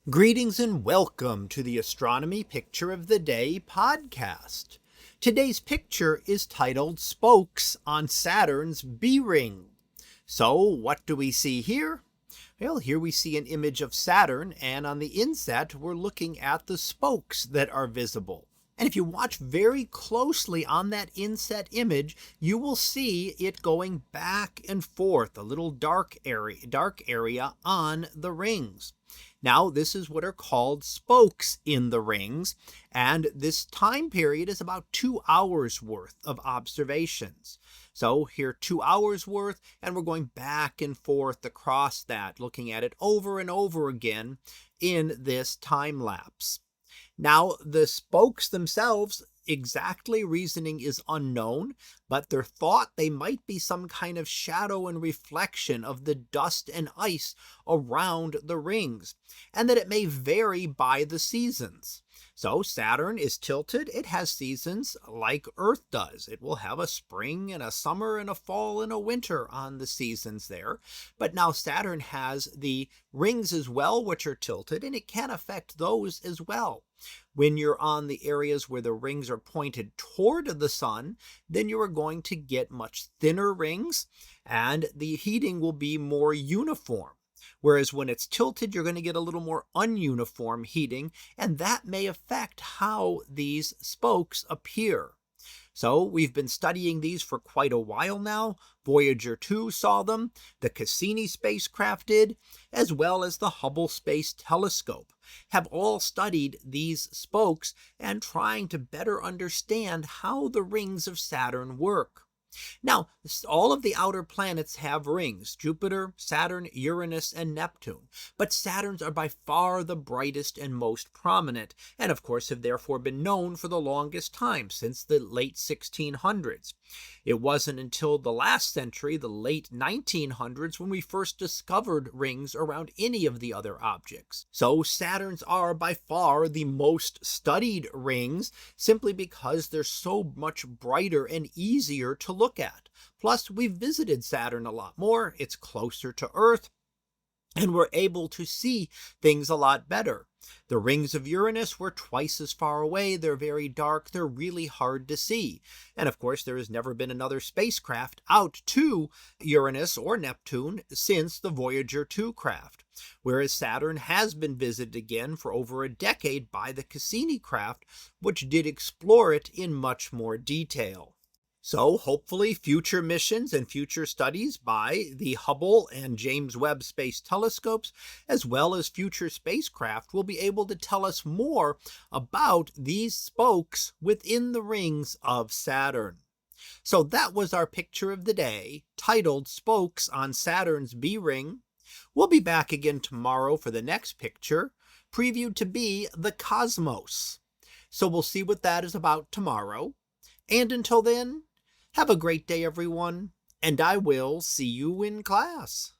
Greetings and welcome to the Astronomy Picture of the Day podcast. Today's picture is titled Spokes on Saturn's B-ring. So what do we see here? Well, here we see an image of Saturn, and on the inset we're looking at the spokes that are visible. And if you watch very closely on that inset image, you will see it going back and forth, a little dark area on the rings. Now, this is what are called spokes in the rings, and this time period is about 2 hours worth of observations. So here 2 hours worth, and we're going back and forth across that, looking at it over and over again in this time lapse. Now, the spokes themselves, exactly reasoning is unknown, but they're thought they might be some kind of shadow and reflection of the dust and ice around the rings, and that it may vary by the seasons. So Saturn is tilted. It has seasons like Earth does. It will have a spring and a summer and a fall and a winter on the seasons there. But now Saturn has the rings as well, which are tilted, and it can affect those as well. When you're on the areas where the rings are pointed toward the sun, then you are going to get much thinner rings, and the heating will be more uniform. Whereas when it's tilted, you're going to get a little more ununiform heating, and that may affect how these spokes appear. So we've been studying these for quite a while now. Voyager 2 saw them, the Cassini spacecraft did, as well as the Hubble Space Telescope, have all studied these spokes and trying to better understand how the rings of Saturn work. Now, all of the outer planets have rings: Jupiter, Saturn, Uranus, and Neptune. But Saturn's are by far the brightest and most prominent, and of course have therefore been known for the longest time, since the late 1600s. It wasn't until the last century, the late 1900s, when we first discovered rings around any of the other objects. So Saturn's are by far the most studied rings, simply because they're so much brighter and easier to look at. Plus, we've visited Saturn a lot more. It's closer to Earth, and we're able to see things a lot better. The rings of Uranus were twice as far away. They're very dark. They're really hard to see. And of course, there has never been another spacecraft out to Uranus or Neptune since the Voyager 2 craft. Whereas Saturn has been visited again for over a decade by the Cassini craft, which did explore it in much more detail. So hopefully future missions and future studies by the Hubble and James Webb Space Telescopes, as well as future spacecraft, will be able to tell us more about these spokes within the rings of Saturn. So that was our picture of the day, titled Spokes on Saturn's B-ring. We'll be back again tomorrow for the next picture, previewed to be the cosmos. So we'll see what that is about tomorrow. And until then, have a great day, everyone, and I will see you in class.